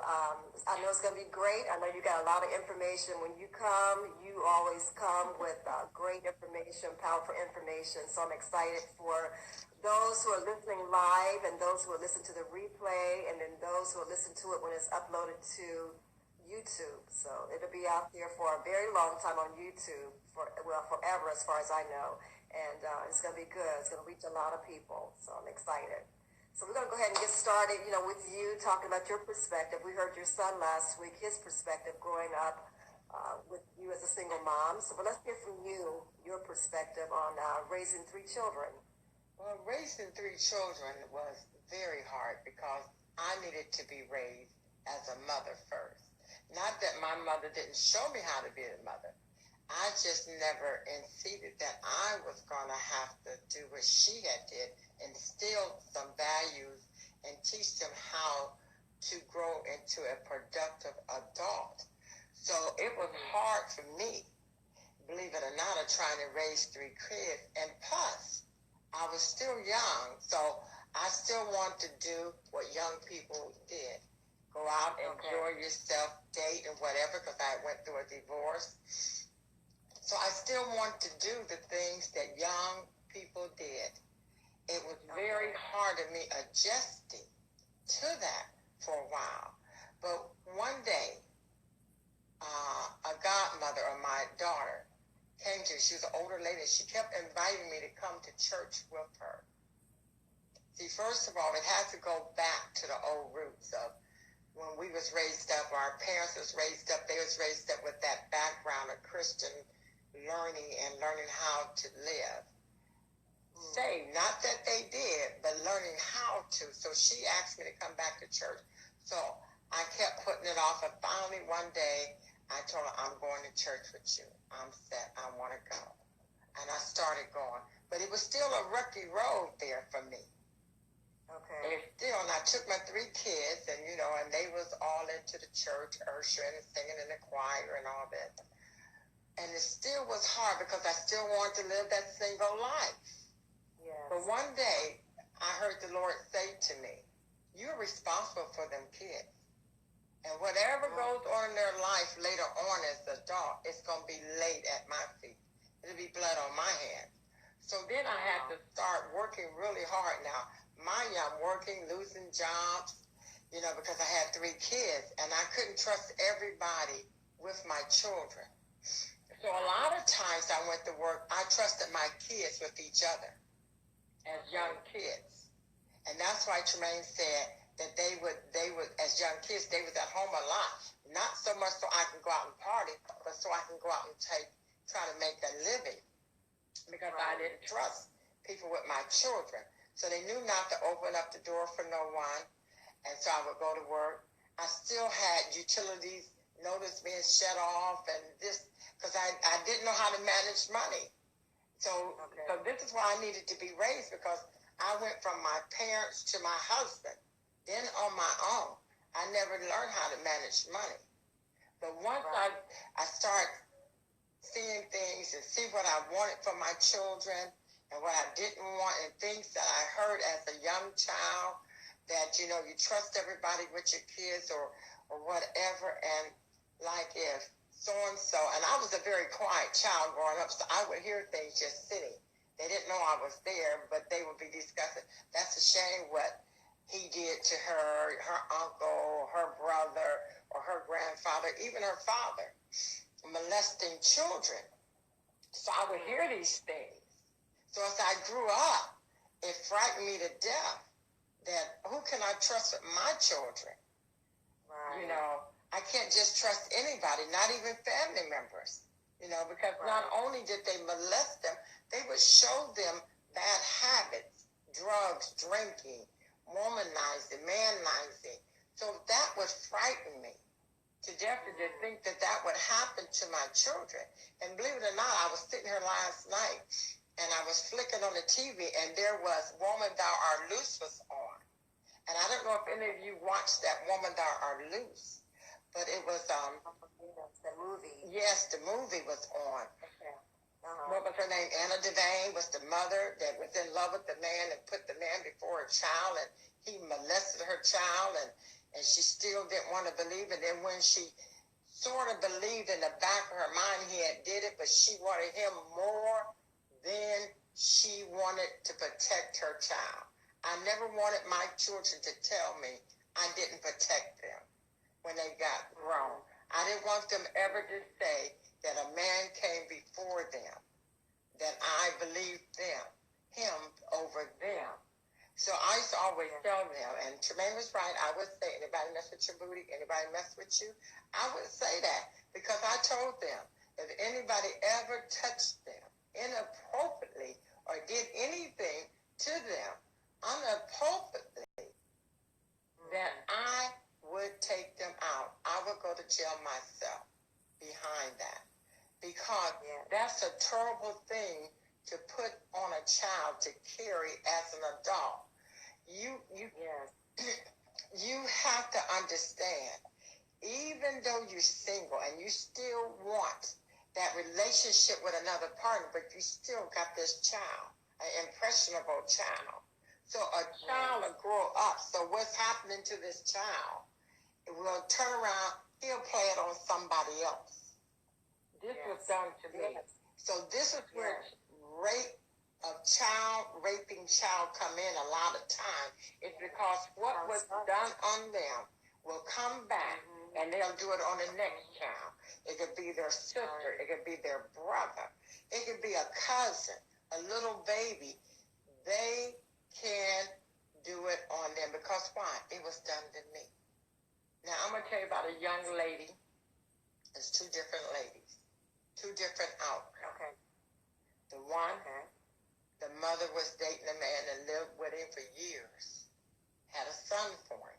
I know it's going to be great. I know you got a lot of information. When you come, you always come with great information, powerful information. So I'm excited for those who are listening live and those who will listen to the replay and then those who will listen to it when it's uploaded to YouTube. So it'll be out there for a very long time on YouTube, forever as far as I know. And it's going to be good. It's going to reach a lot of people. So I'm excited. So we're going to go ahead and get started, with you talking about your perspective. We heard your son last week, his perspective growing up with you as a single mom. So but let's hear from you, your perspective on raising 3 children. Well, raising 3 children was very hard because I needed to be raised as a mother first. Not that my mother didn't show me how to be a mother. I just never conceded that I was going to have to do what she had did, instill some values and teach them how to grow into a productive adult. So it was hard for me, believe it or not, of trying to raise 3 kids. And plus, I was still young, so I still wanted to do what young people did. Go out, enjoy yourself, date and whatever, because I went through a divorce. So I still want to do the things that young people did. It was very hard of me adjusting to that for a while. But one day, a godmother of my daughter came to, she was an older lady, she kept inviting me to come to church with her. See, first of all, it had to go back to the old roots of when we was raised up, our parents was raised up, they was raised up with that background of Christian learning how to live. Saved, not that they did, but learning how to. So she asked me to come back to church. So I kept putting it off, and finally one day I told her, I'm going to church with you. I'm set. I want to go. And I started going. But it was still a rocky road there for me. Okay. And still, and I took my 3 kids, and and they was all into the church, ushering and singing in the choir and all that. And it still was hard because I still wanted to live that single life. Yes. But one day, I heard the Lord say to me, you're responsible for them kids. And whatever goes on in their life later on as an adult, it's going to be laid at my feet. It'll be blood on my hands. So then I had to start working really hard now. Mind you, I'm working, losing jobs, because I had 3 kids. And I couldn't trust everybody with my children. So a lot of times I went to work, I trusted my kids with each other as young kids. And that's why Tremaine said that they would, as young kids, they was at home a lot. Not so much so I can go out and party, but so I can go out and try to make a living. Because I didn't trust people with my children. So they knew not to open up the door for no one. And so I would go to work. I still had utilities notice being shut off and this, because I didn't know how to manage money. So this is why I needed to be raised, because I went from my parents to my husband. Then on my own, I never learned how to manage money. But once I start seeing things and see what I wanted for my children and what I didn't want, and things that I heard as a young child, that, you trust everybody with your kids or whatever. And like if so-and-so, and I was a very quiet child growing up, so I would hear things just sitting. They didn't know I was there, but they would be discussing, that's a shame what he did to her uncle, her brother, or her grandfather, even her father, molesting children. So I would hear these things. So as I grew up, it frightened me to death that who can I trust with my children? Right. I can't just trust anybody, not even family members, because not only did they molest them, they would show them bad habits, drugs, drinking, womanizing, manizing. So that would frighten me to death to think that would happen to my children. And believe it or not, I was sitting here last night and I was flicking on the TV and there was Woman Thou Art Loose was on. And I don't know if any of you watched that Woman Thou Art Loose. But it was, the movie. Yes, the movie was on. Okay. What was her name? Anna Devane was the mother that was in love with the man and put the man before her child, and he molested her child, and and she still didn't want to believe it. And when she sort of believed in the back of her mind he had did it, but she wanted him more than she wanted to protect her child. I never wanted my children to tell me I didn't protect them when they got grown. I didn't want them ever to say that a man came before them, that I believed him over them. So I used to always tell them, and Tremaine was right, I would say, anybody mess with your booty, anybody mess with you, I would say that because I told them, if anybody ever touched them inappropriately or did anything to them unappropriately, that I would take them out. I would go to jail myself behind that. Because that's a terrible thing to put on a child to carry as an adult. You have to understand, even though you're single and you still want that relationship with another partner, but you still got this child, an impressionable child. So a child will grow up. So what's happening to this child? It will turn around, he'll play it on somebody else. This was done to me. So this is where raping child come in a lot of time. It's because what was done on them will come back and they'll do it on the next child. It could be their sister. It could be their brother. It could be a cousin, a little baby. They can do it on them because why? It was done to me. Now, I'm going to tell you about a young lady. There's two different ladies. Two different outcomes. Okay. The one, the mother was dating a man and lived with him for years. Had a son for him.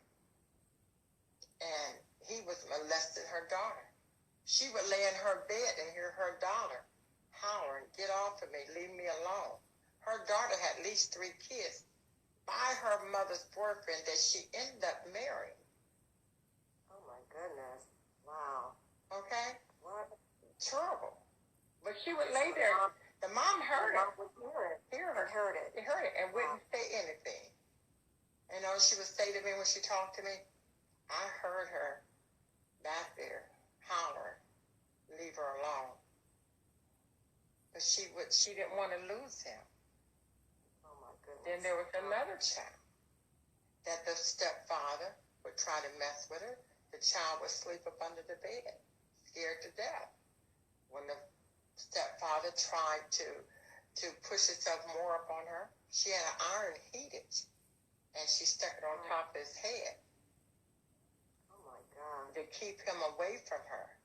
And he was molesting her daughter. She would lay in her bed and hear her daughter hollering, "Get off of me, leave me alone." Her daughter had at least 3 kids by her mother's boyfriend that she ended up marrying. Oh my goodness. Wow. Okay? What? Terrible. But she would lay there. The mom heard it. Heard it and wouldn't say anything. You know, she would say to me when she talked to me, "I heard her back there hollering, leave her alone." But she didn't want to lose him. Oh my goodness. Then there was another child that the stepfather would try to mess with her. The child would sleep up under the bed, scared to death. When the stepfather tried to push himself more upon her, she had an iron heated, and she stuck it on top of his head. Oh my God! To keep him away from her.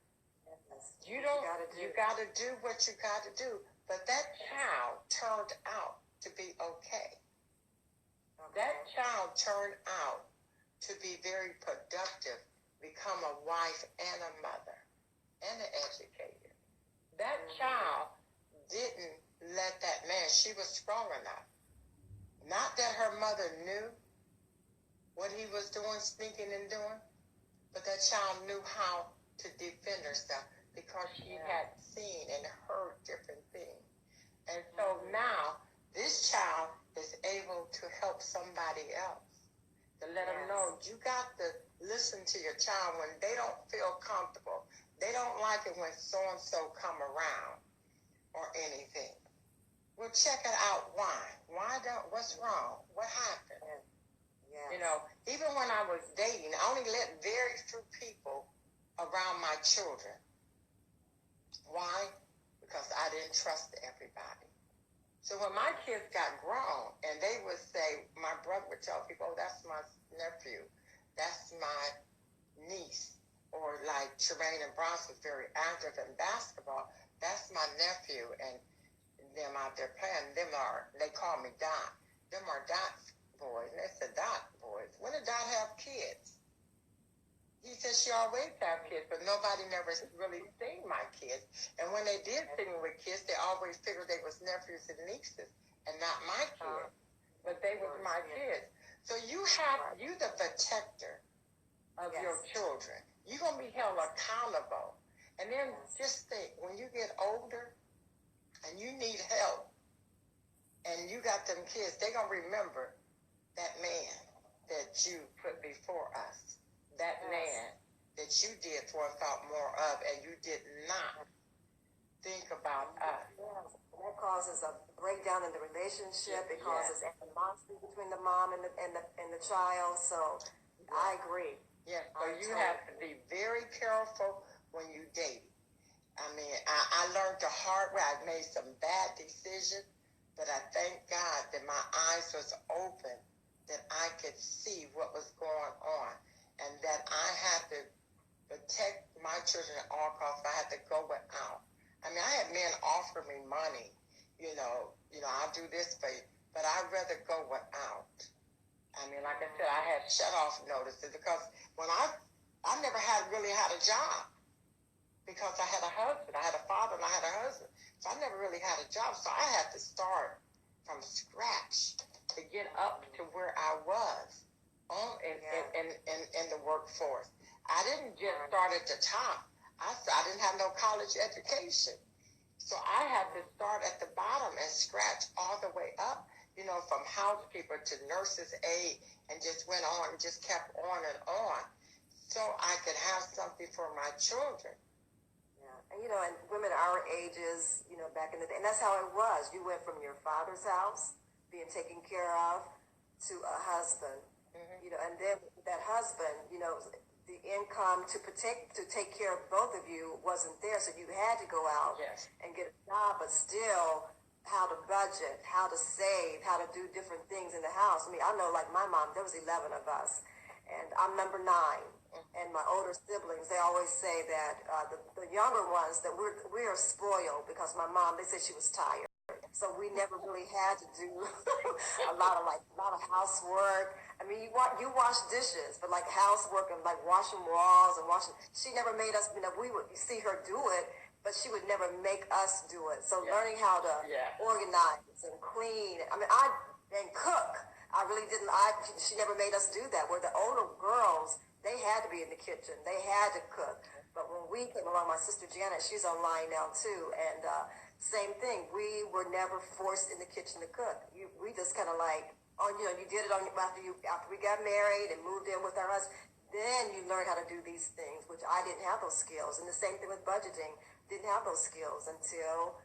Yes. You got to do what you got to do. But that child turned out to be okay. That child turned out to be very productive, become a wife and a mother and an educator. That child didn't let that man, she was strong enough. Not that her mother knew what he was doing, sneaking and doing, but that child knew how to defend herself because she had seen and heard different things. And so now this child is able to help somebody else, to let them know you got to listen to your child when they don't feel comfortable. They don't like it when so-and-so come around or anything. Well, check it out. What's wrong? What happened? Yes. You know, even when I was dating, I only let very few people around my children. Why? Because I didn't trust everybody. So when my kids got grown, and they would say, my brother would tell people, "Oh, that's my nephew. That's my niece." Or like Tremaine and Bronson was very active in basketball. "That's my nephew," and them out there playing. They call me Dot. Them are Dot boys. And they said, "Dot boys. When did Dot have kids?" He said she always have kids, but nobody never really seen my kids. And when they did see me with kids, they always figured they was nephews and nieces and not my kids. But they was my kids. So you the protector of your children. You're going to be held accountable. And then just think, when you get older and you need help and you got them kids, they're going to remember that man that you put before us. that you did for and thought more of, and you did not think about us. Yes. And that causes a breakdown in the relationship. It causes animosity between the mom and the child. So I agree. Yes. So you have to be very careful when you date. I mean, I learned the hard way. I made some bad decisions, but I thank God that my eyes was open, that I could see what was going on, and that I had to protect my children at all costs. I had to go without. I mean, I had men offer me money, I'll do this for you, but I'd rather go without. I mean, like I said, I had shut-off notices because when I never really had a job. Because I had a husband, I had a father, and I had a husband. So I never really had a job. So I had to start from scratch to get up to where I was in the workforce. I didn't just start at the top. I didn't have no college education. So I had to start at the bottom and scratch all the way up, from housekeeper to nurse's aide, and just went on and just kept on and on. So I could have something for my children. And, and women our ages, back in the day, and that's how it was. You went from your father's house, being taken care of, to a husband, and then that husband, the income to take care of both of you wasn't there. So you had to go out and get a job, but still how to budget, how to save, how to do different things in the house. I mean, I know like my mom, there was 11 of us, and I'm number 9. And my older siblings, they always say that the younger ones, that we are spoiled because my mom, they said she was tired. So we never really had to do a lot of housework. I mean, you wash dishes, but like housework and like washing walls and she never made us, we would see her do it, but she would never make us do it. So learning how to organize and clean, and cook. I really didn't, she never made us do that. Where the older girls, they had to be in the kitchen. They had to cook. But when we came along, my sister Janet, she's online now too. And same thing. We were never forced in the kitchen to cook. We just kind of like, you did it after we got married and moved in with our husband. Then you learn how to do these things, which I didn't have those skills. And the same thing with budgeting. Didn't have those skills until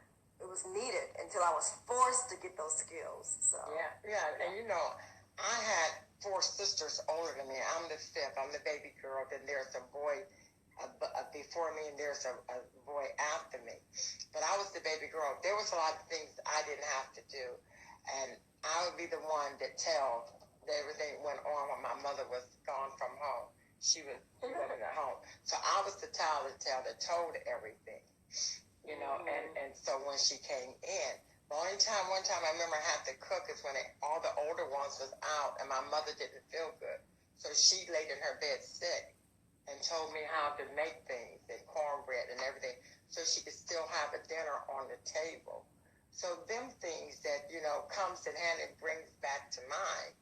it was needed, until I was forced to get those skills. So and I had 4 sisters older than me. I'm the 5th. I'm the baby girl. Then there's a boy before me, and there's a boy after me. But I was the baby girl. There was a lot of things I didn't have to do, and I would be the one that tell that everything went on when my mother was gone from home. She wasn't at home, so I was the child that told everything, and so when she came in. The only one time I remember I had to cook is when all the older ones was out and my mother didn't feel good. So she laid in her bed sick and told me how to make things and cornbread and everything so she could still have a dinner on the table. So them things that, comes in hand and brings back to mind.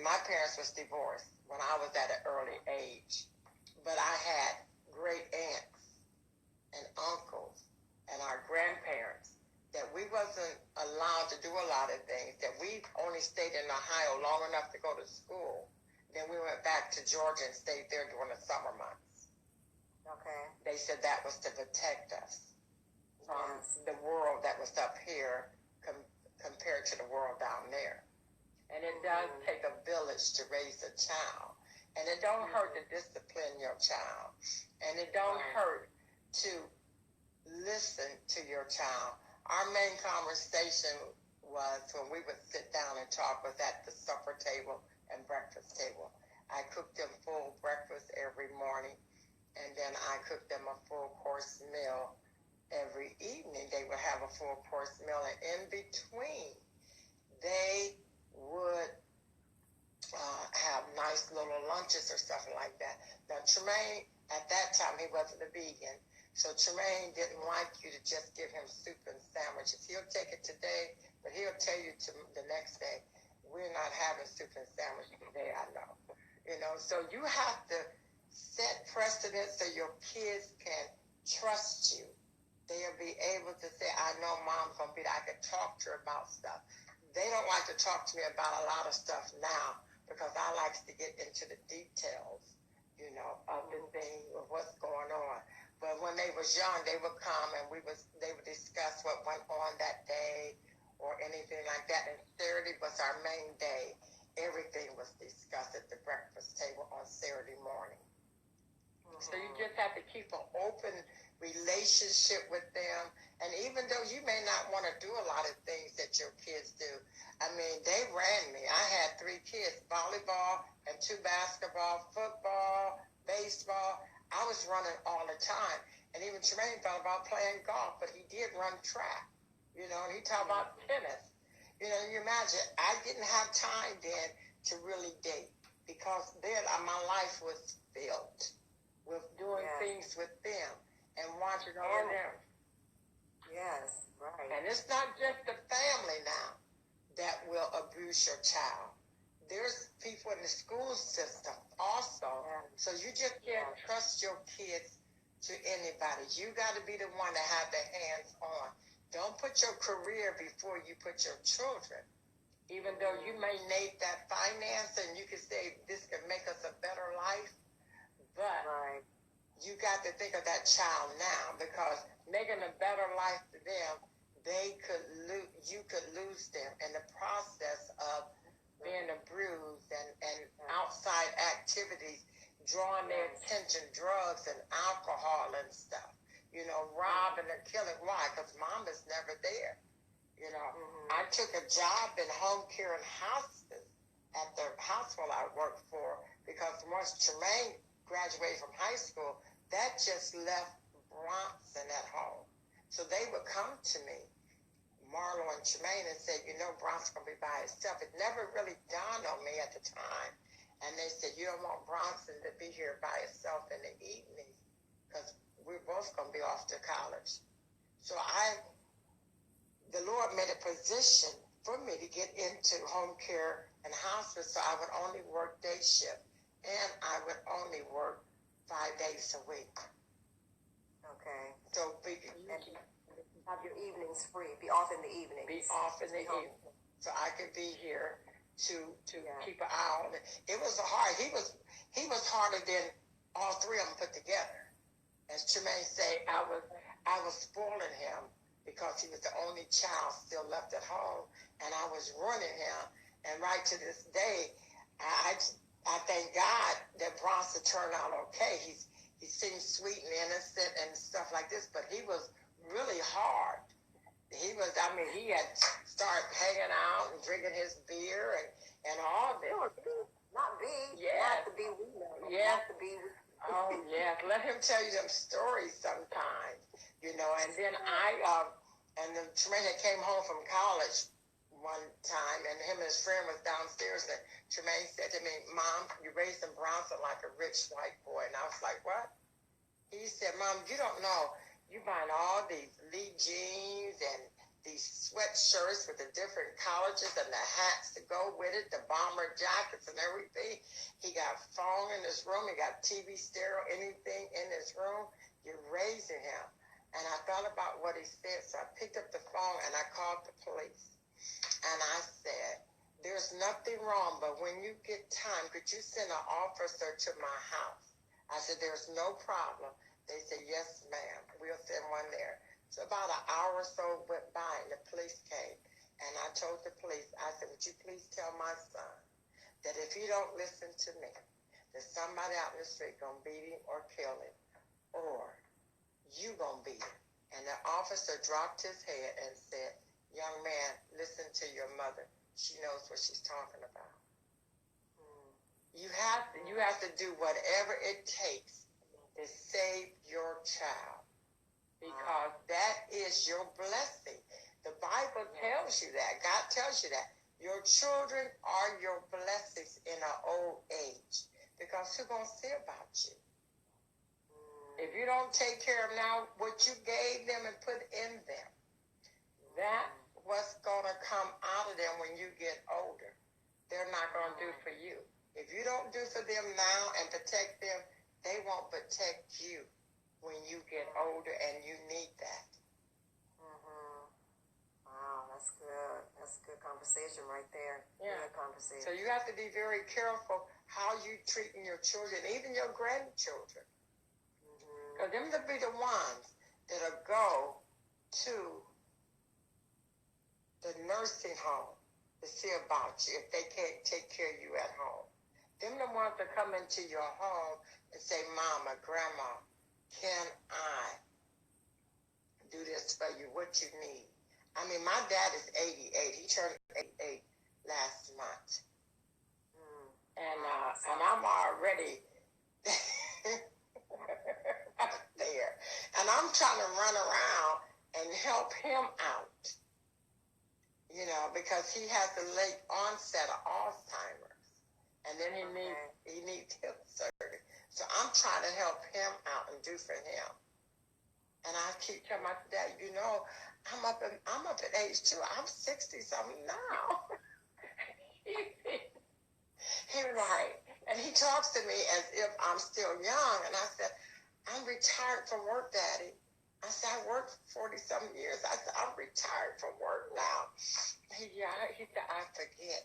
My parents was divorced when I was at an early age, but I had great aunts and uncles and our grandparents that we wasn't allowed to do a lot of things, that we only stayed in Ohio long enough to go to school. Then we went back to Georgia and stayed there during the summer months. Okay. They said that was to protect us from the world that was up here compared to the world down there. And it does take a village to raise a child. And it don't hurt to discipline your child. And it don't hurt to listen to your child. Our main conversation was when we would sit down and talk was at the supper table and breakfast table. I cooked them full breakfast every morning, and then I cooked them a full course meal every evening. They would have a full course meal, and in between, they would have nice little lunches or something like that. Now, Tremaine, at that time, he wasn't a vegan. So Tremaine didn't like you to just give him soup and sandwiches. He'll take it today, but he'll tell you the next day, we're not having soup and sandwiches today, I know. So you have to set precedents so your kids can trust you. They'll be able to say, I know mom's going to be there. I can talk to her about stuff. They don't like to talk to me about a lot of stuff now because I like to get into the details, of the was young, they would come and they would discuss what went on that day or anything like that. And Saturday was our main day. Everything was discussed at the breakfast table on Saturday morning. Mm-hmm. So you just have to keep an open relationship with them. And even though you may not want to do a lot of things that your kids do, I mean, they ran me. I had 3 kids, volleyball and 2 basketball, football, baseball. I was running all the time. And even Tremaine thought about playing golf, but he did run track. You know, and he talked about tennis. You know, you imagine, I didn't have time then to really date because then my life was filled with doing things with them and watching over them. Yes, right. And it's not just the family now that will abuse your child. There's people in the school system also. Yeah. So you just can't trust your kids to anybody. You got to be the one to have the hands on. Don't put your career before you put your children. Even though you may need that finance and you can say this can make us a better life, but you got to think of that child now because making a better life for them, you could lose them in the process of being abused and outside activities, drawing their attention, drugs and alcohol and stuff. You know, robbing and killing. Why? Because mom is never there. You know, I took a job in home care and hospice at the hospital I worked for because once Tremaine graduated from high school, that just left Bronson at home. So they would come to me, Marlo and Tremaine, and say, you know, Bronson's going to be by himself. It never really dawned on me at the time. And they said, you don't want Bronson to be here by himself in the evening because we're both going to be off to college. So the Lord made a position for me to get into home care and hospice, so I would only work day shift, and I would only work 5 days a week. Okay. So have your evenings free. Be off in the evenings. Be off in the evening, so I could be here to keep an eye on it. It was hard. He was harder than all 3 of them put together. As Tremaine said, I was spoiling him because he was the only child still left at home, and I was running him. And right to this day, I thank God that Bronson turned out okay. He seemed sweet and innocent and stuff like this, but he was really hard. He had started hanging out and drinking his beer and all this. Not B. Yeah. Not the B we know. Yeah. Not the B we Oh, yeah. Let him tell you them stories sometimes, you know. And then Tremaine came home from college one time, and him and his friend was downstairs, and Tremaine said to me, Mom, you raised him Bronson like a rich white boy. And I was like, what? He said, Mom, you don't know. You buying all these Lee jeans and these sweatshirts with the different colleges and the hats to go with it, the bomber jackets and everything. He got phone in his room. He got TV stereo, anything in his room. You're raising him. And I thought about what he said, so I picked up the phone and I called the police. And I said, there's nothing wrong, but when you get time, could you send an officer to my house? I said, there's no problem. They said, yes, ma'am. We'll send one there. So about an hour or so went by and the police came. And I told the police, I said, would you please tell my son that if he don't listen to me, that somebody out in the street gonna beat him or kill him, or you gonna beat him. And the officer dropped his head and said, young man, listen to your mother. She knows what she's talking about. You have to do whatever it takes to save your child, because that is your blessing. The Bible tells you that. God tells you that. Your children are your blessings in an old age, because who's going to see about you? If you don't take care of now what you gave them and put in them, that what's going to come out of them when you get older. They're not going to do for you. If you don't do for them now and protect them, they won't protect you when you get older, and you need that. Wow, that's good. That's a good conversation right there. Yeah. Good conversation. So you have to be very careful how you treating your children, even your grandchildren. Because them to be the ones that'll go to the nursing home to see about you if they can't take care of you at home. Them the ones that come into your home and say, Mama, Grandma, can I do this for you? What you need? I mean, my dad is 88. He turned 88 last month. And I'm already up there. And I'm trying to run around and help him out, you know, because he has a late onset of Alzheimer's. And then he needs hip surgery. So I'm trying to help him out and do for him. And I keep telling my dad, you know, I'm up at age 2. I'm 60-something now. He was like, and he talks to me as if I'm still young. And I said, I'm retired from work, Daddy. I said, I worked 40-something years. I said, I'm retired from work now. He said, I forget.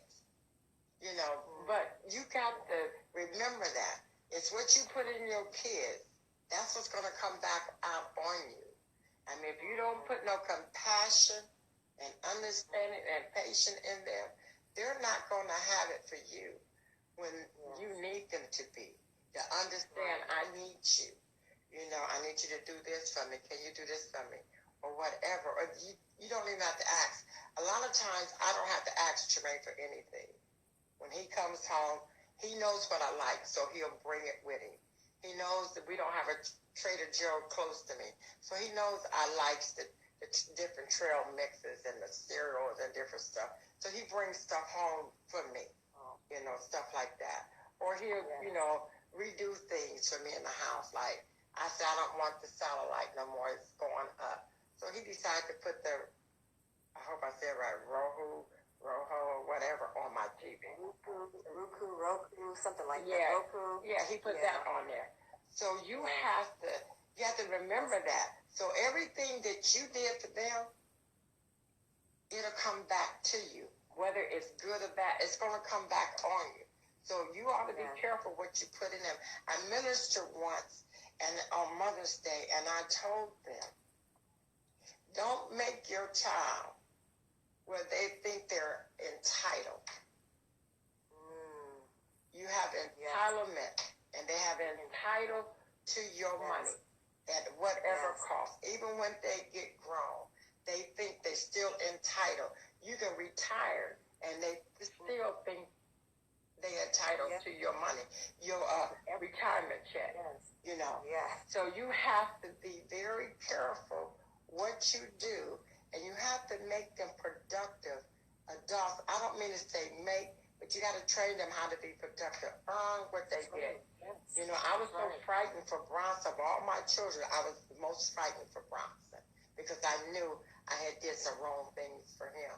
You know, but you got to remember that. It's what you put in your kids. That's what's going to come back out on you. I mean, if you don't put no compassion and understanding and patience in them, they're not going to have it for you when you need them to be. To understand, I need you. You know, I need you to do this for me. Can you do this for me? Or whatever. Or you don't even have to ask. A lot of times, I don't have to ask Tremaine for anything. When he comes home, he knows what I like, so he'll bring it with him. He knows that we don't have a Trader Joe close to me. So he knows I like the different trail mixes and the cereals and different stuff. So he brings stuff home for me, you know, stuff like that. Or he'll, you know, redo things for me in the house. Like, I said, I don't want the satellite no more. It's going up. So he decided to put the, I hope I said right, Roho, or whatever on my TV. Roku, something like that. Roku. Yeah, he put that on there. So you have to remember that. So everything that you did for them, it'll come back to you. Whether it's good or bad, it's going to come back on you. So you ought to be careful what you put in them. I ministered once and on Mother's Day, and I told them, don't make your child where they think they're entitled. You have entitlement, and they have entitled to your money at whatever cost. Even when they get grown, they think they're still entitled. You can retire, and they still think they're entitled to your money, your retirement check. You know. So you have to be very careful what you do, and you have to make them productive adults. I don't mean to say make, but you got to train them how to be productive, earn what they get. You know, I was so frightened for Bronson. Of all my children, I was the most frightened for Bronson because I knew I had did some wrong things for him,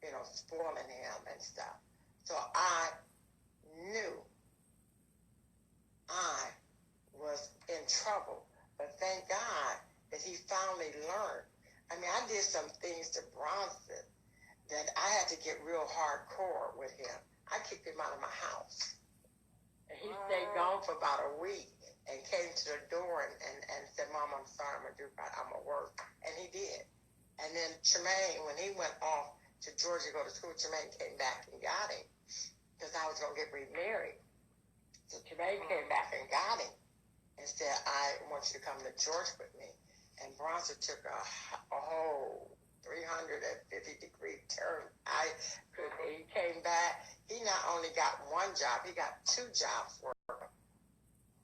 you know, spoiling him and stuff. So I knew I was in trouble, but thank God that he finally learned. I mean, I did some things to Bronson that I had to get real hardcore with him. I kicked him out of my house. And he stayed gone for about a week and came to the door and said, Mom, I'm sorry, I'm going to work. And he did. And then Tremaine, when he went off to Georgia to go to school, Tremaine came back and got him because I was going to get remarried. So Tremaine came back and got him and said, I want you to come to Georgia with me. And Bronson took a whole 350-degree turn. He came back. He not only got one job, he got 2 jobs working.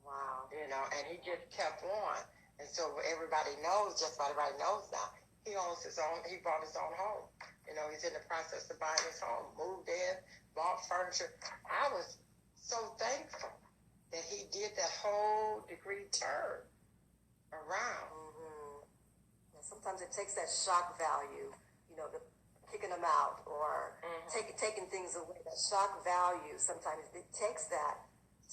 Wow. You know, and he just kept on. And so everybody knows, just about everybody knows now, he owns his own, he bought his own home. You know, he's in the process of buying his home, moved in, bought furniture. I was so thankful that he did that whole degree turn around. Sometimes it takes that shock value, you know, the kicking them out or taking things away. That shock value, sometimes it takes that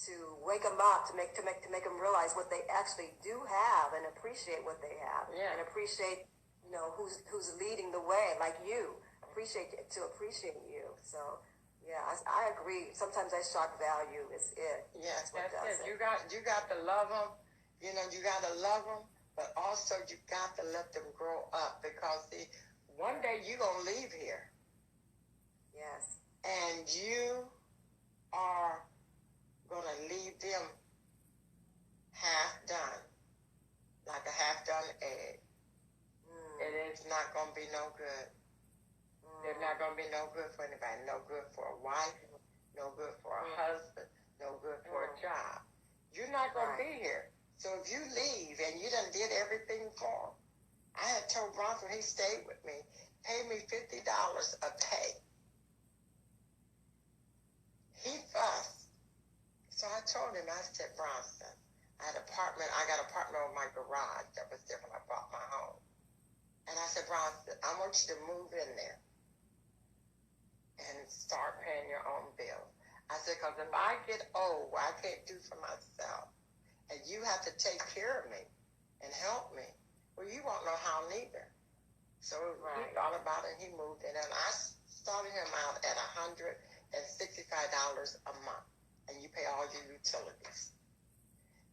to wake them up, to make them realize what they actually do have and appreciate what they have, and appreciate, you know, who's leading the way, like you. Appreciate you. So yeah, I agree. Sometimes that shock value is it. Yes, that's it. You got to love them You know, you got to love them, but also you got to let them grow up because, see, one day you're going to leave here. Yes. And you are going to leave them half done, like a half done egg. It is not going to be no good. They're not going to be no good for anybody. No good for a wife, no good for a husband, no good for a job. You're not going to be here. So if you leave and you done did everything for him, I had told Bronson when he stayed with me, pay me $50 a pay. He fussed. So I told him, I said, Bronson, I got an apartment over my garage that was there when I bought my home. And I said, Bronson, I want you to move in there and start paying your own bills. I said, because if I get old, I can't do for myself, and you have to take care of me and help me, well, you won't know how neither. So he thought about it, and he moved in, and I started him out at $165 a month, and you pay all your utilities.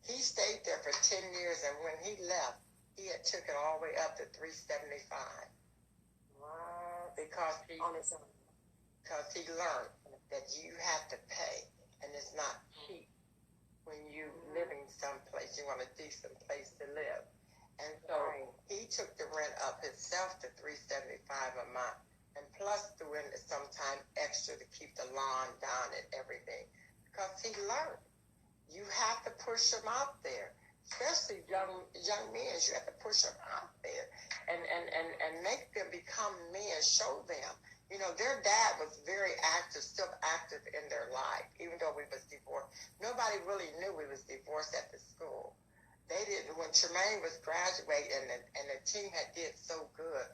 He stayed there for 10 years, and when he left, he had took it all the way up to $375. Wow. Because he on its own. Because he learned that you have to pay, and it's not cheap when you living someplace. You want a decent place to live. And so he took the rent up himself to $375 a month, and plus threw in sometime extra to keep the lawn down and everything. Because he learned. You have to push them out there. Especially young men, you have to push them out there and make them become men, show them. You know, their dad was very active, still active in their life, even though we was divorced. Nobody really knew we was divorced at the school. They didn't. When Tremaine was graduating and the team had did so good,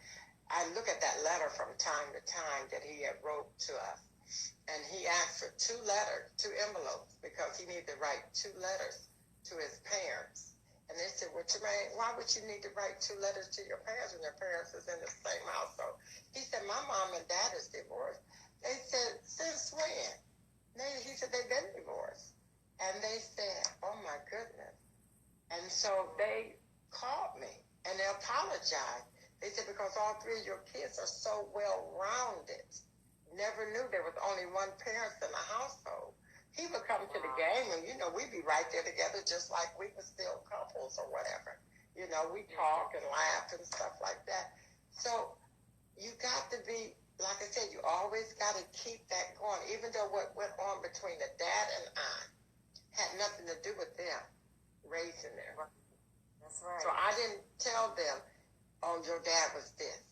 I look at that letter from time to time that he had wrote to us. And he asked for 2 envelopes, because he needed to write 2 letters to his parents. And they said, well, Tremaine, why would you need to write 2 letters to your parents when your parents is in the same household? He said, my mom and dad is divorced. They said, since when? He said, they've been divorced. And they said, oh, my goodness. And so they called me, and they apologized. They said, because all 3 of your kids are so well-rounded. Never knew there was only one parent in the household. He would come to the game, and, you know, we'd be right there together just like we were still couples or whatever. You know, we talk and laugh and stuff like that. So you got to be, like I said, you always got to keep that going, even though what went on between the dad and I had nothing to do with them raising them. That's right. So I didn't tell them, oh, your dad was this.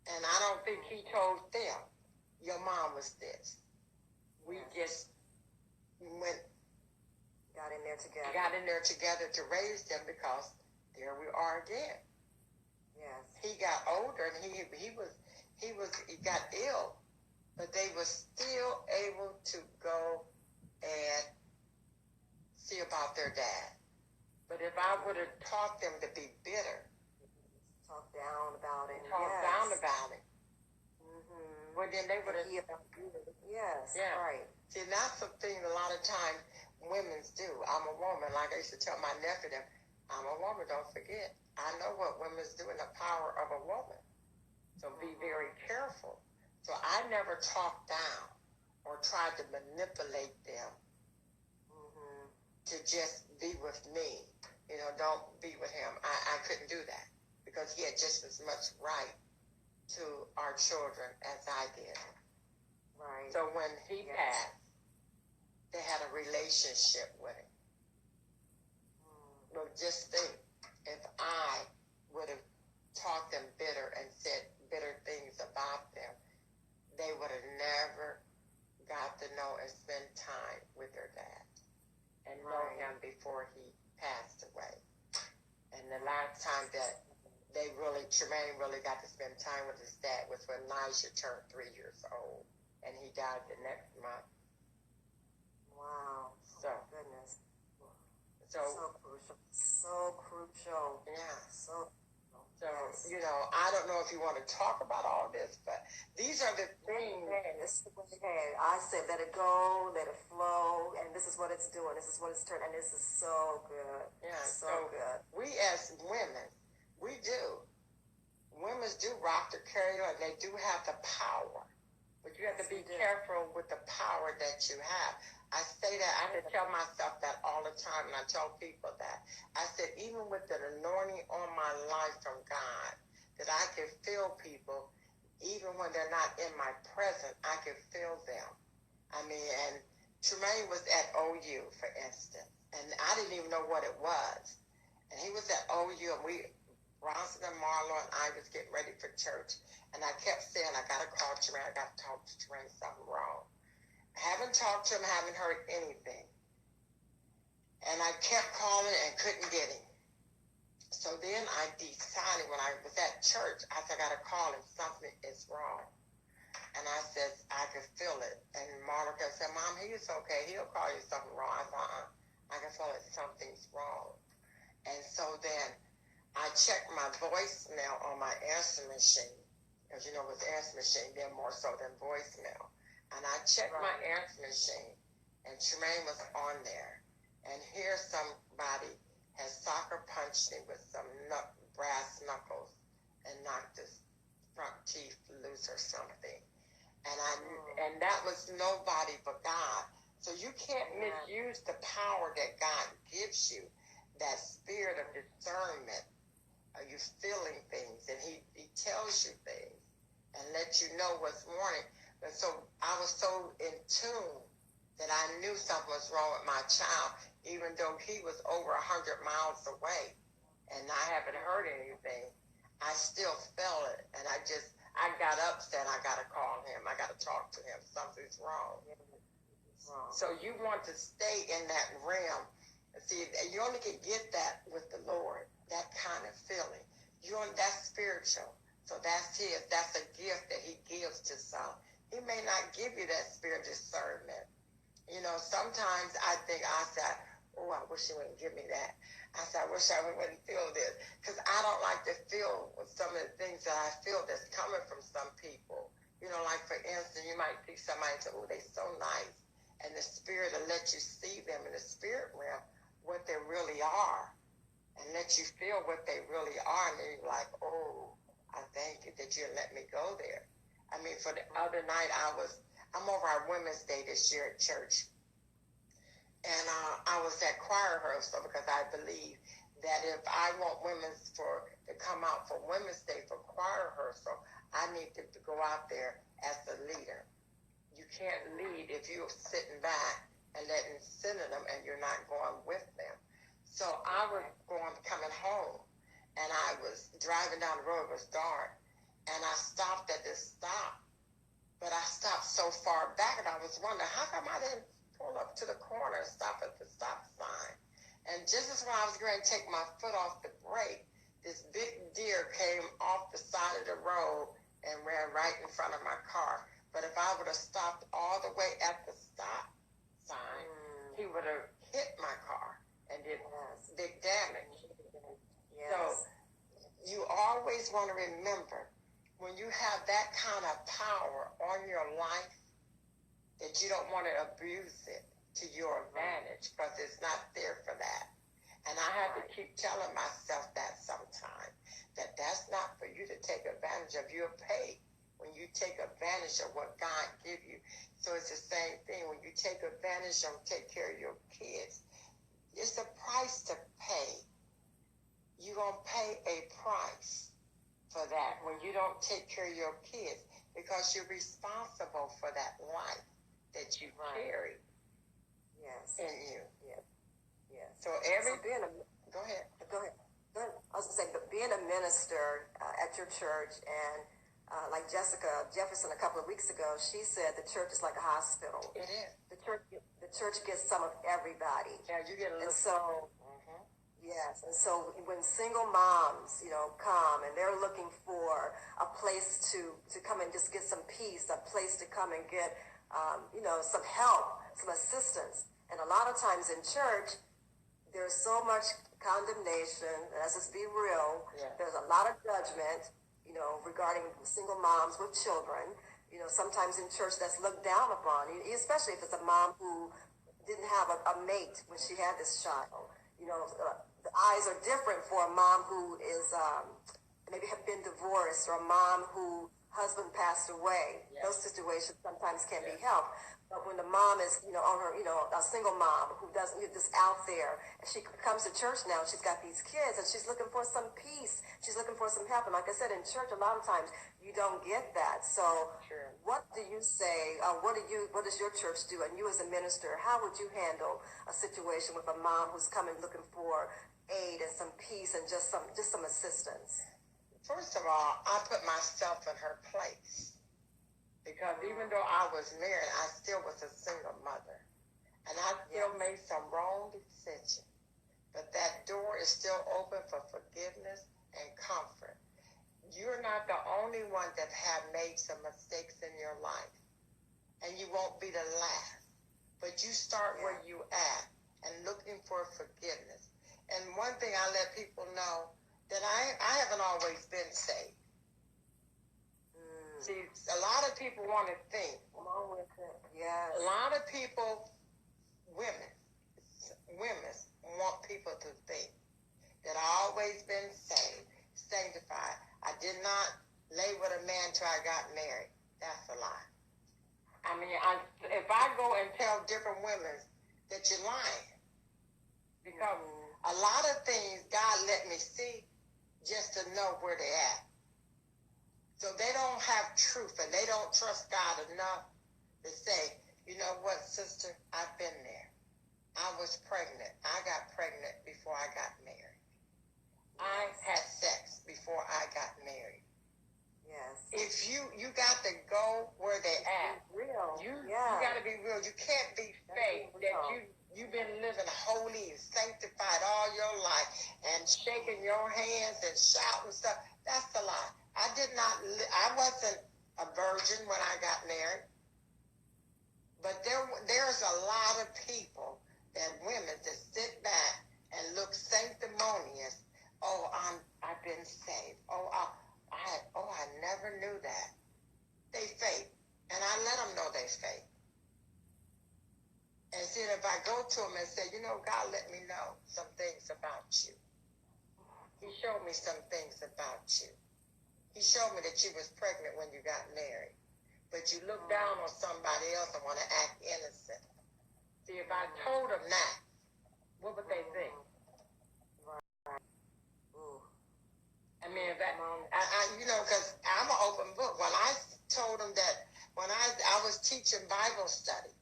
And I don't think he told them, your mom was this. We just got in there together to raise them, because there we are again. Yes. He got older, and he got ill, but they were still able to go and see about their dad. But if I would have taught them to be bitter, talk down about it, well, then they would have. Yes, yeah. Right. See, that's the thing a lot of times women do. I'm a woman. Like I used to tell my nephew, I'm a woman, don't forget. I know what women do in the power of a woman. So be very careful. So I never talked down or tried to manipulate them to just be with me. You know, don't be with him. I couldn't do that, because he had just as much right to our children as I did. Right. So when he passed, they had a relationship with him. But just think, if I would have taught them bitter and said bitter things about them, they would have never got to know and spend time with their dad and know him before he passed away. And the last time that Tremaine really got to spend time with his dad was when Nisha turned 3 years old, and he died the next month. Wow. So, oh, goodness. So crucial. So crucial. Yeah. So So, I don't know if you want to talk about all this, but these are the things. Hey, I said let it go, let it flow, and this is what it's doing. This is what it's turning, and this is so good. Yeah, so good. We as women, we do. Women do rock the cradle, and they do have the power. But you have to be careful with the power that you have. I say that, I have to tell myself that all the time, and I tell people that. I said, even with the anointing on my life from God, that I can feel people, even when they're not in my presence, I can feel them. I mean, and Tremaine was at OU, for instance, and I didn't even know what it was. And he was at OU, and Bronson and Marlo and I was getting ready for church, and I kept saying, I got to call Tremaine, I got to talk to Tremaine, something wrong. I haven't talked to him, haven't heard anything. And I kept calling and couldn't get him. So then I decided when I was at church, I said, I got to call him, something is wrong. And I said, I could feel it. And Marlo said, Mom, he's okay. He'll call you something wrong. I said, I can feel it, something's wrong. And so then I checked my voicemail on my answer machine. As you know, with answer machine, they're more so than voicemail. And I checked my answer machine, and Tremaine was on there. And here somebody has soccer punched me with some brass knuckles and knocked his front teeth loose or something. And that was nobody but God. So you can't misuse the power that God gives you, that spirit of discernment. Are you feeling things? And he tells you things and lets you know what's warning. And so I was so in tune that I knew something was wrong with my child, even though he was over 100 miles away and I haven't heard anything. I still felt it, and I got upset. I got to call him. I got to talk to him. Something's wrong. So you want to stay in that realm. See, you only can get that with the Lord, that kind of feeling. That's spiritual. So that's his. That's a gift that he gives to some. He may not give you that spirit of discernment. Sometimes I said, I wish he wouldn't give me that. I said, I wish I wouldn't feel this. Because I don't like to feel some of the things that I feel that's coming from some people. Like for instance, you might see somebody and say, oh, they're so nice. And the spirit will let you see them in the spirit realm, what they really are. And let you feel what they really are. And then you're like, oh, I thank you that you let me go there. I mean, for the other night, I'm over our Women's Day this year at church. And I was at choir rehearsal because I believe that if I want women to come out for Women's Day for choir rehearsal, I need to go out there as the leader. You can't lead if you're sitting back and letting them and you're not going with them. So I was coming home, and I was driving down the road. It was dark. And I stopped at this stop, but I stopped so far back, and I was wondering, how come I didn't pull up to the corner and stop at the stop sign? And just as when I was going to take my foot off the brake, this big deer came off the side of the road and ran right in front of my car. But if I would have stopped all the way at the stop sign, he would have hit my car and did big damage. Yes. So you always want to remember, when you have that kind of power on your life, that you don't want to abuse it to your advantage, because it's not there for that. And I have to keep telling myself that sometimes, that that's not for you to take advantage of. You're paid when you take advantage of what God give you. So it's the same thing. When you take advantage of, take care of your kids, it's a price to pay. You're going to pay a price for that when you don't take care of your kids, because you're responsible for that life that you carry in you. Yes. So go ahead. I was going to say, but being a minister at your church, and like Jessica Jefferson a couple of weeks ago, she said the church is like a hospital. It is. The church gets some of everybody. Yeah, you get a little. And so, yes, and so when single moms, come and they're looking for a place to come and just get some peace, a place to come and get, some help, some assistance. And a lot of times in church, there's so much condemnation. Let's just be real. Yeah. There's a lot of judgment, regarding single moms with children. Sometimes in church that's looked down upon, especially if it's a mom who didn't have a mate when she had this child. The eyes are different for a mom who is maybe have been divorced, or a mom who husband passed away. Yes. Those situations sometimes can be helped. But when the mom is, on her, a single mom who doesn't, just out there, and she comes to church now, she's got these kids, and she's looking for some peace. She's looking for some help. And like I said, in church, a lot of times you don't get that. So Sure. What do you say? What does your church do? And you as a minister, how would you handle a situation with a mom who's coming looking for aid and some peace and just some assistance? First of all, I put myself in her place. Because even though I was married, I still was a single mother. And I still made some wrong decisions. But that door is still open for forgiveness and comfort. You're not the only one that have made some mistakes in your life. And you won't be the last. But you start where you at and looking for forgiveness. And one thing I let people know, that I haven't always been saved. See, a lot of people want to think. Along with it, yes. A lot of people, women want people to think that I always been saved, sanctified. I did not lay with a man till I got married. That's a lie. I mean, if I go and tell different women that you're lying, because a lot of things God let me see just to know where they're at. So they don't have truth, and they don't trust God enough to say, you know what, sister, I've been there. I was pregnant. I got pregnant before I got married. I had sex before I got married. Yes. If you got to go where they're at. Real. You got to be real. You can't be fake that you've been living holy and sanctified all your life and shaking your hands and shouting stuff. That's a lie. I wasn't a virgin when I got married. But there's a lot of people, women that sit back and look sanctimonious. Oh, I've been saved. I never knew that. They fake. And I let them know they fake. And then if I go to them and say, God let me know some things about you. He showed me some things about you. He showed me that you was pregnant when you got married. But you look down on somebody else and want to act innocent. See, if I told them that, what would they think? I mean, because I'm an open book. When I told them that, when I was teaching Bible study,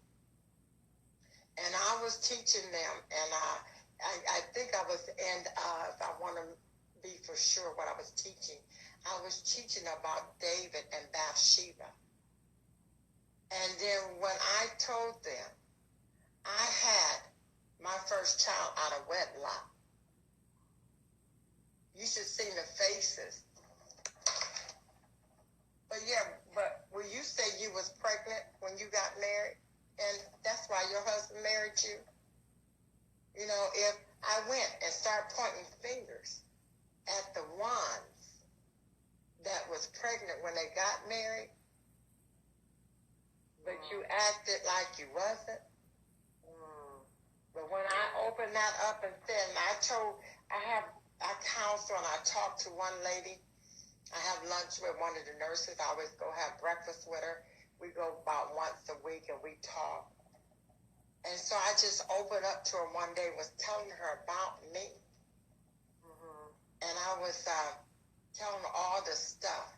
and I was teaching them, and I think I was, and if I want to be for sure what I was teaching, I was teaching about David and Bathsheba. And then when I told them I had my first child out of wedlock, you should see the faces. But will you say you was pregnant when you got married? And that's why your husband married you? If I went and started pointing fingers at the ones that was pregnant when they got married, but you acted like you wasn't. But when I opened that up and said, and I counsel and I talked to one lady. I have lunch with one of the nurses. I always go have breakfast with her. We go about once a week and we talk. And so I just opened up to her one day, was telling her about me. And I was telling her all the stuff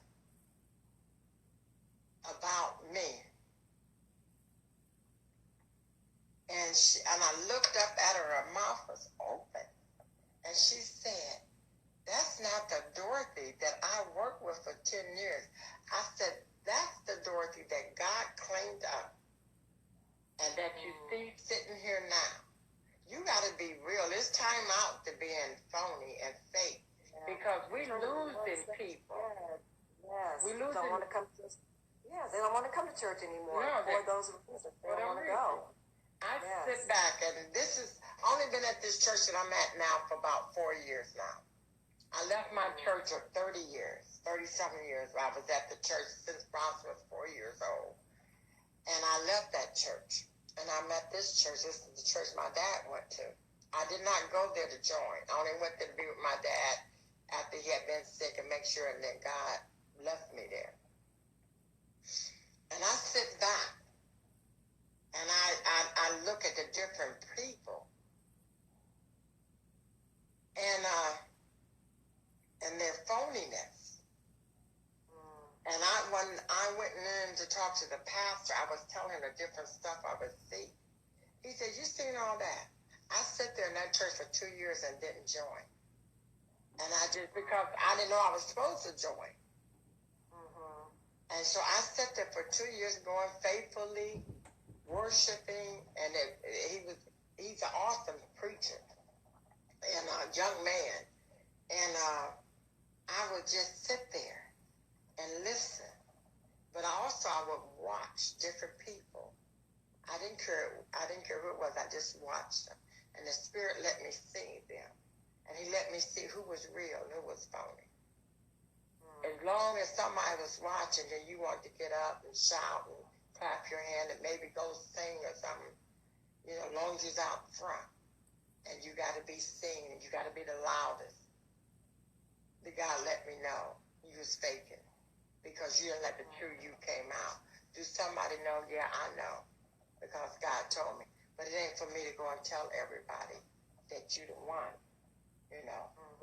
about me. And I looked up at her, her mouth was open. And she said, that's not the Dorothy that I worked with for 10 years. I said, that's the Dorothy that God cleaned up and that you see sitting here now. You got to be real. It's time out to being phony and fake because we losing people. Yes. We losing. Don't want to come to. Yeah, they don't want to come to church anymore. No, for those reasons, they don't want to go. I sit back, and this is only been at this church that I'm at now for about 4 years now. I left my church for 30 years, 30-something years. I was at the church since Bronson was 4 years old. And I left that church. And I'm at this church. This is the church my dad went to. I did not go there to join. I only went there to be with my dad after he had been sick and make sure, and then God left me there. And I sit back. And I look at the different people, and their phoniness. And when I went in to talk to the pastor, I was telling him the different stuff I would see. He said, "You seen all that?" I sat there in that church for 2 years and didn't join. And because I didn't know I was supposed to join. And so I sat there for 2 years going faithfully, worshiping, and he's an awesome preacher and a young man, and I would just sit there and listen, but I would watch different people. I didn't care who it was. I just watched them, and the Spirit let me see them, and He let me see who was real and who was phony. As long as somebody was watching, then you wanted to get up and shout and clap your hand and maybe go sing or something, as long as you're out front. And you got to be seen, and you got to be the loudest. The God let me know you was faking because you didn't let the true you came out. Do somebody know? Yeah, I know, because God told me. But it ain't for me to go and tell everybody that you the one,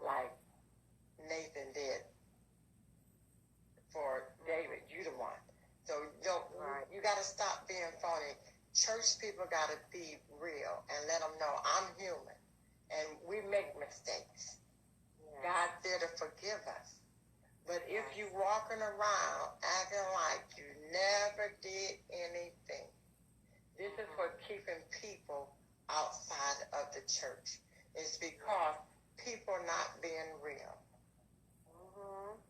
like Nathan did for David. You the one. So you got to stop being phony. Church people got to be real and let them know I'm human and we make mistakes. God's there to forgive us. But if you walking around acting like you never did anything, this is for keeping people outside of the church. It's because people are not being real.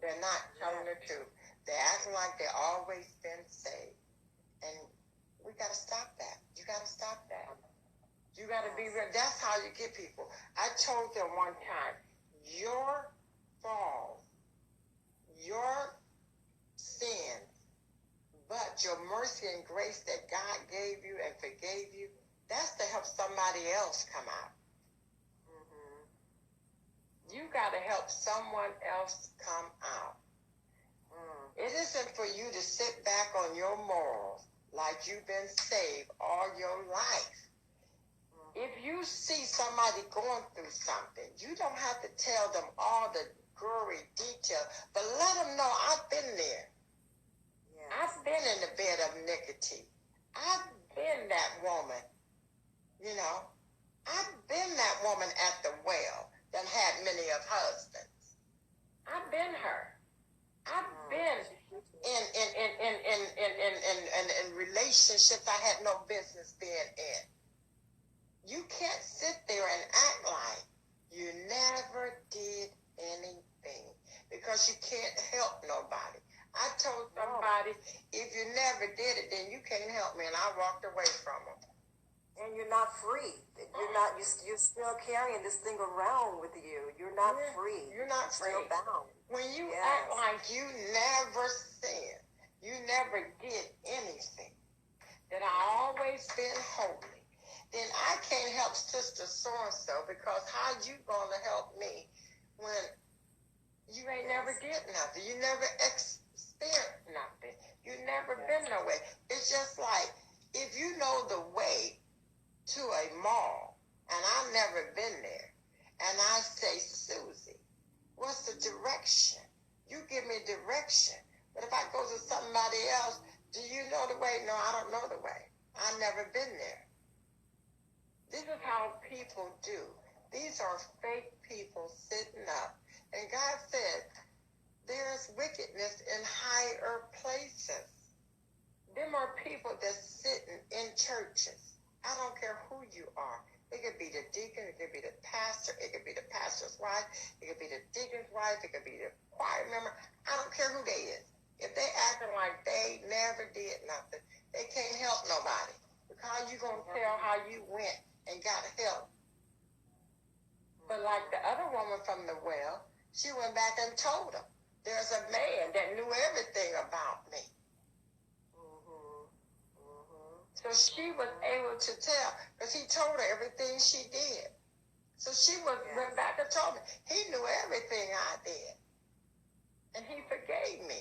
They're not telling the truth. They're acting like they've always been saved. And we got to stop that. You got to stop that. You got to be real. That's how you get people. I told them one time, your falls, your sins, but your mercy and grace that God gave you and forgave you, that's to help somebody else come out. You got to help someone else come out. It isn't for you to sit back on your morals like you've been saved all your life. If you see somebody going through something, you don't have to tell them all the gory detail, but let them know I've been there. I've been in the bed of iniquity. I've been that woman, I've been that woman at the well that had many of husbands. I've been her. I've been in relationships I had no business being in. You can't sit there and act like you never did anything because you can't help nobody. I told somebody, if you never did it, then you can't help me, and I walked away from them. And you're not free. You're still carrying this thing around with you. You're not free. You're not free. Still bound. When you act like you never sinned, you never did anything, that I always been holy, then I can't help Sister So-and-so, because how you going to help me when you ain't never did nothing? You never experienced nothing. You never been nowhere. It's just like, if you know the way to a mall, and I've never been there, and I say, Susie, what's the direction? You give me direction. But if I go to somebody else, do you know the way? No, I don't know the way. I've never been there. This is how people do. These are fake people sitting up. And God said, there's wickedness in higher places. Them are people that's sitting in churches. I don't care who you are. It could be the deacon, it could be the pastor, it could be the pastor's wife, it could be the deacon's wife, it could be the choir member. I don't care who they is. If they acting like they never did nothing, they can't help nobody. How you going to tell how you went and got help? But like the other woman from the well, she went back and told him, there's a man that knew everything about me. So she was able to tell, because he told her everything she did. So she went back and told me, he knew everything I did. And he forgave me.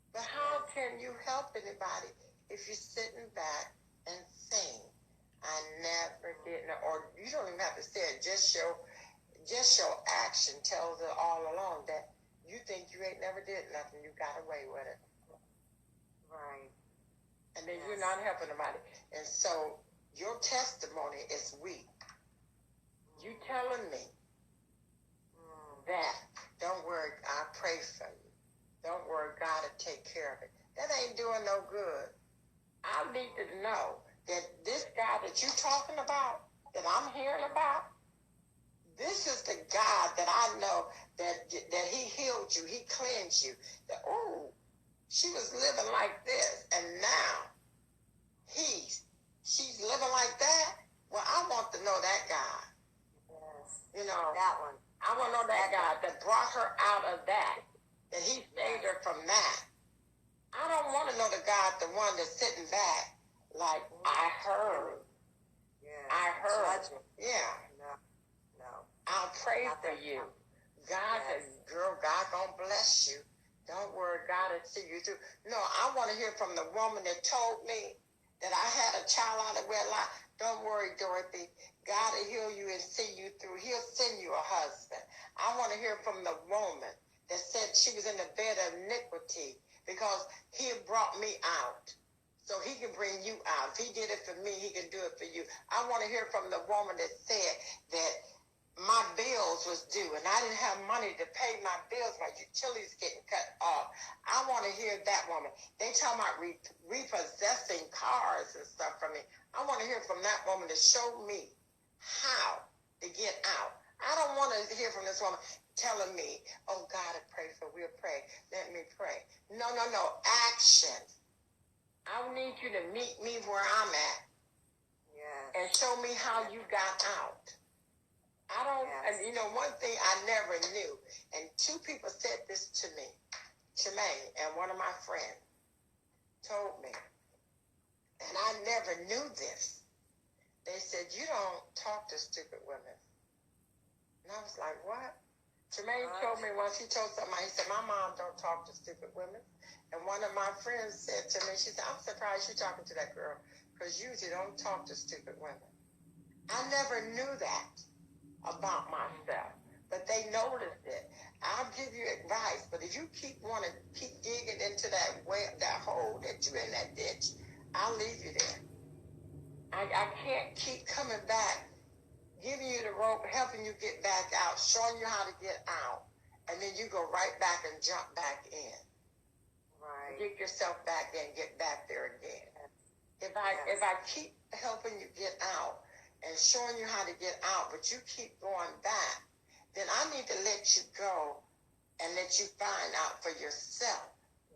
But how can you help anybody if you're sitting back and saying, I never did, or you don't even have to say it, just your action tells it all along that you think you ain't never did nothing, you got away with it. Right. And then you're not helping nobody. And so your testimony is weak. You telling me that, don't worry, I pray for you. Don't worry, God will take care of it. That ain't doing no good. I need to know that this God that you're talking about, that I'm hearing about, this is the God that I know that he healed you, he cleansed you. That, oh, she was living like this, and now she's living like that. Well, I want to know that God. Yes. You know, that one. I want to know that God that brought her out of that he saved her from that. I don't want to know the God, the one that's sitting back like, I heard. Yeah. I heard. Yeah. No. I'll pray for you. God, girl, God gonna bless you. Don't worry, God will see you through. No, I want to hear from the woman that told me that I had a child out of wedlock. Don't worry, Dorothy. God will heal you and see you through. He'll send you a husband. I want to hear from the woman that said she was in the bed of iniquity because he brought me out. So he can bring you out. If he did it for me, he can do it for you. I want to hear from the woman that said that my bills was due and I didn't have money to pay my bills, my utilities getting cut off. I want to hear that woman. They talking about repossessing cars and stuff from me. I want to hear from that woman to show me how to get out. I don't want to hear from this woman telling me, oh, God, I pray for, we'll pray. Let me pray. No. Action. I need you to meet me where I'm at. And show me how you got out. I don't, and you know, one thing I never knew, and two people said this to me, Tremaine and one of my friends told me, and I never knew this. They said, you don't talk to stupid women. And I was like, what? Tremaine told me once, he told somebody, he said, my mom don't talk to stupid women. And one of my friends said to me, she said, I'm surprised you're talking to that girl, because you usually don't talk to stupid women. I never knew that about myself, but they noticed it. I'll give you advice, but if you keep digging into that hole that you're in, that ditch, I'll leave you there. I can't keep coming back, giving you the rope, helping you get back out, showing you how to get out, and then you go right back and jump back in. Right. Get yourself back in, get back there again. If I keep helping you get out and showing you how to get out, but you keep going back, then I need to let you go and let you find out for yourself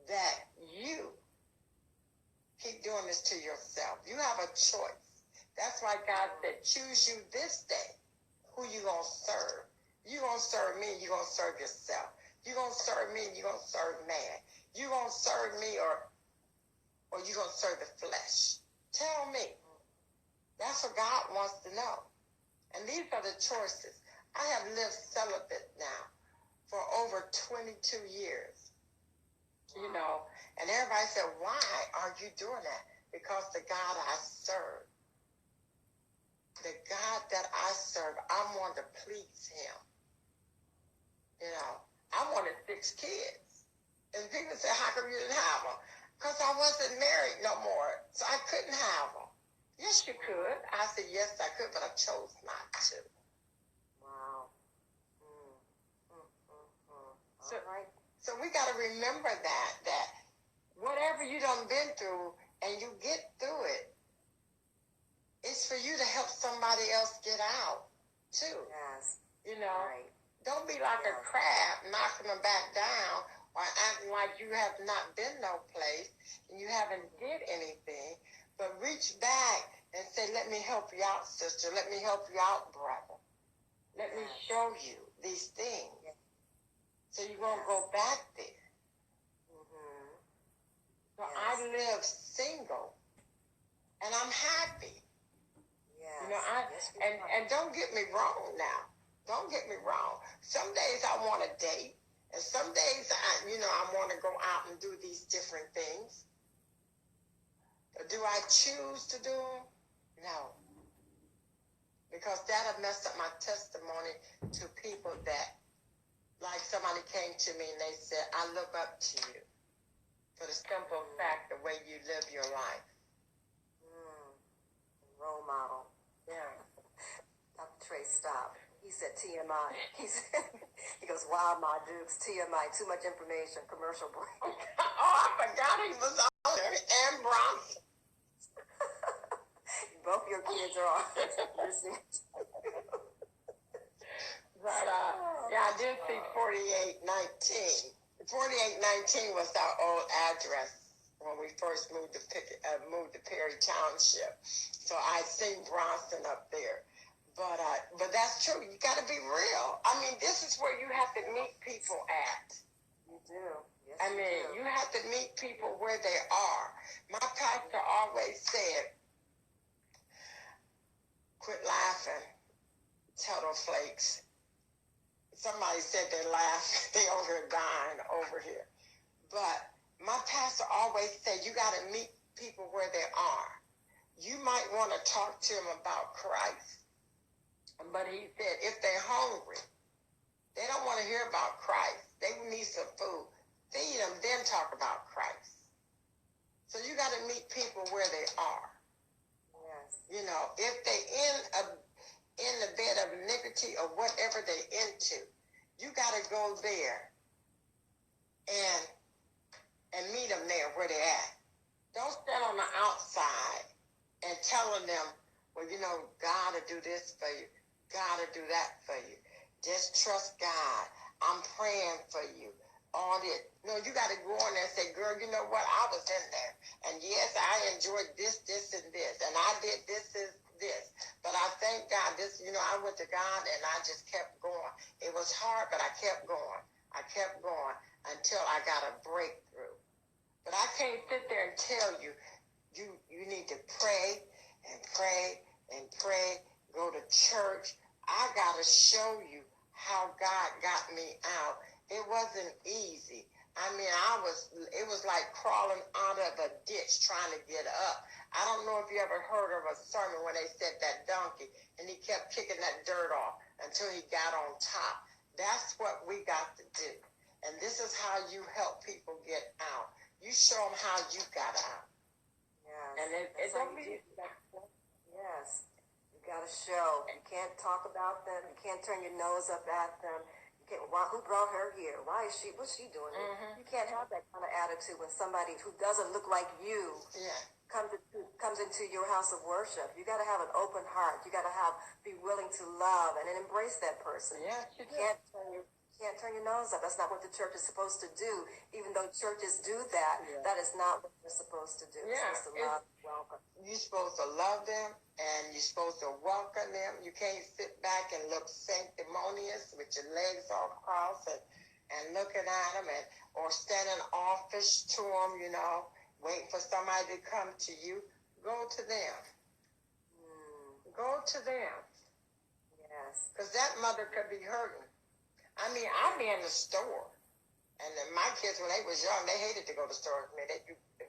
that you keep doing this to yourself. You have a choice. That's why God said, choose you this day who you going to serve. You going to serve me, you going to serve yourself. You going to serve me, you going to serve man. You going to serve me or you going to serve the flesh. Tell me. That's what God wants to know. And these are the choices. I have lived celibate now for over 22 years. You know, and everybody said, why are you doing that? Because the God I serve, the God that I serve, I want to please him. You know, I wanted 6 kids. And people say, how come you didn't have them? Because I wasn't married no more, so I couldn't have them. Yes, you could. I said, yes, I could, but I chose not to. Wow. So we got to remember that whatever you done been through and you get through it, it's for you to help somebody else get out, too. Yes. You know, don't be like a crab knocking them back down or acting like you have not been no place and you haven't did anything. but reach back and say, let me help you out, sister. Let me help you out, brother. Let me show you these things. So you won't go back there. Mm-hmm. So I live single, and I'm happy. Yes. You know, and don't get me wrong now. Don't get me wrong. Some days I want to date, and some days I want to go out and do these different things. But do I choose to do them? No. Because that'll mess up my testimony to people that, like somebody came to me and they said, I look up to you for the simple fact the way you live your life. Role model. Yeah. Dr. Trey, stop. He said TMI. He goes, wow, my dukes, TMI, too much information, commercial break. Oh, I forgot he was on there. And Bronson. Both your kids are on listening. But, I did see 4819. 4819 was our old address when we first moved to Perry Township. So I seen Bronson up there. But that's true. You got to be real. I mean, this is where you have to meet people at. You do. Yes, you have to meet people where they are. My pastor always said, quit laughing, turtle flakes. Somebody said they laugh, they over here dying over here. But my pastor always said, you got to meet people where they are. You might want to talk to them about Christ. But he said, if they're hungry, they don't want to hear about Christ. They need some food. Feed them, then talk about Christ. So you got to meet people where they are. Yes. You know, if they in the bed of iniquity or whatever they into, you got to go there and meet them there where they at. Don't stand on the outside and telling them, well, you know, God will do this for you. God will do that for you. Just trust God. I'm praying for you. All this. No, you got to go on there and say, girl, you know what? I was in there. And yes, I enjoyed this, and this. And I did this. But I thank God I went to God and I just kept going. It was hard, but I kept going. I kept going until I got a breakthrough. But I can't sit there and tell you, you need to pray and pray and pray, go to church. I got to show you how God got me out. It wasn't easy. I mean, it was like crawling out of a ditch trying to get up. I don't know if you ever heard of a sermon when they said that donkey and he kept kicking that dirt off until he got on top. That's what we got to do. And this is how you help people get out. You show them how you got out. Yes. And it don't be... Yes. You got to show. You can't talk about them. You can't turn your nose up at them. Who brought her here? Why is she? What's she doing here? Mm-hmm. You can't have that kind of attitude when somebody who doesn't look like you comes into your house of worship. You got to have an open heart. You got to be willing to love and then embrace that person. Yeah, you can't turn your nose up. That's not what the church is supposed to do. Even though churches do that, that is not what they're supposed to do. Yeah, you're supposed to love, welcome. You're supposed to love them and you're supposed to welcome them. You can't sit back and look sanctimonious with your legs all crossed and looking at them or standing offish to them, waiting for somebody to come to you. Go to them. Go to them. Yes. Because that mother could be hurting. I mean, I'd be in the store. And then my kids, when they was young, they hated to go to stores. I mean,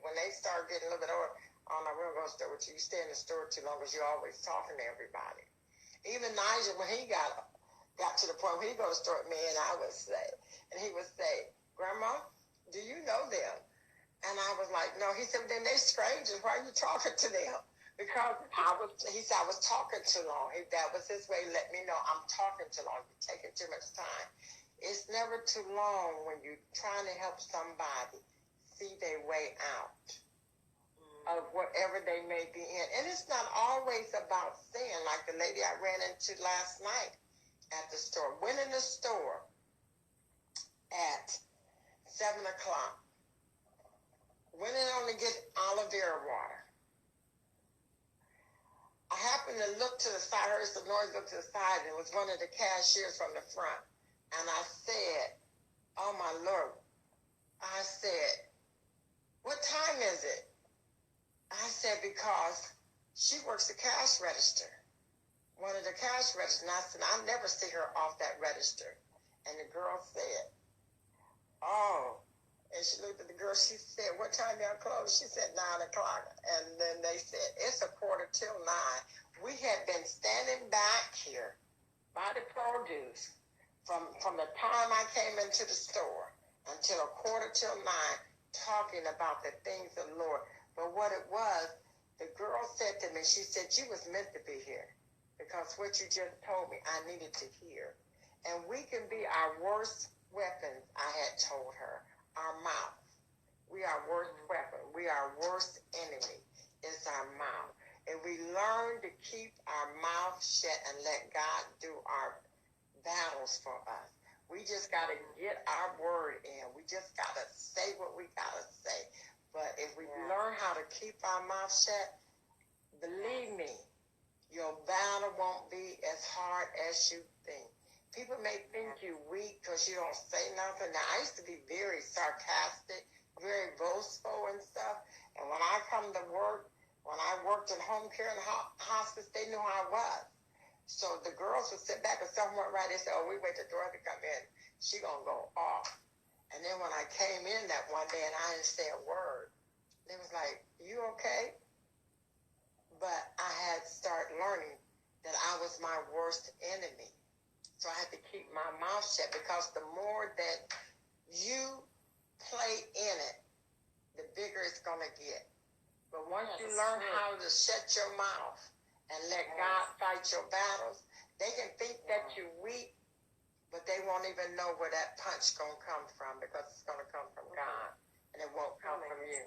when they started getting a little bit older, oh, no, we don't go to the store with you. You stay in the store too long because you're always talking to everybody. Even Nigel, when he got to the point where he go to the store with me, and he would say, Grandma, do you know them? And I was like, no. He said, then they strangers. Why are you talking to them? Because he said I was talking too long. That was his way to let me know I'm talking too long. You're taking too much time. It's never too long when you're trying to help somebody see their way out of whatever they may be in. And it's not always about sin, like the lady I ran into last night at the store. Went in the store at 7 o'clock. Went in only get olive oil water. I happened to look to the side, heard some noise, look to the side, and it was one of the cashiers from the front. And I said, oh my Lord. I said, what time is it? I said, because she works the cash register. One of the cash registers. And I said, I never see her off that register. And the girl said, oh. And she looked at the girl. She said, what time y'all close? She said, 9 o'clock. And then they said, it's 9:15. We had been standing back here by the produce from the time I came into the store until 9:15, talking about the things of the Lord. But what it was, the girl said to me, she said, you was meant to be here because what you just told me, I needed to hear. And we can be our worst weapons, I had told her. Our mouth. We are worst weapon. We are worst enemy. It's our mouth. And we learn to keep our mouth shut and let God do our battles for us. We just got to get our word in. We just got to say what we got to say. But if we learn how to keep our mouth shut, believe me, your battle won't be as hard as you think. People may think you weak because you don't say nothing. Now, I used to be very sarcastic, very boastful and stuff. And when I come to work, when I worked in home care and hospice, they knew who I was. So the girls would sit back and something went right. They said, oh, we wait till Dorothy come in. She going to go off. And then when I came in that one day and I didn't say a word, they was like, you okay? But I had started learning that I was my worst enemy. So I had to keep my mouth shut because the more that you play in it, the bigger it's going to get. But once you learn how to shut your mouth and let God fight your battles, they can think that you're weak, but they won't even know where that punch is going to come from because it's going to come from God and it won't come from you.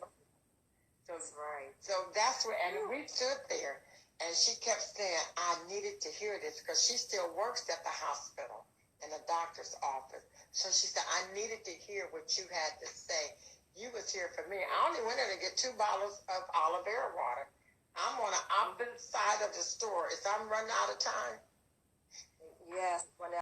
So, so that's where, and we stood there. And she kept saying, I needed to hear this because she still works at the hospital in the doctor's office. So she said, I needed to hear what you had to say. You was here for me. I only went in to get 2 bottles of olive air water. I'm on the opposite side of the store. Is I'm running out of time? Yes.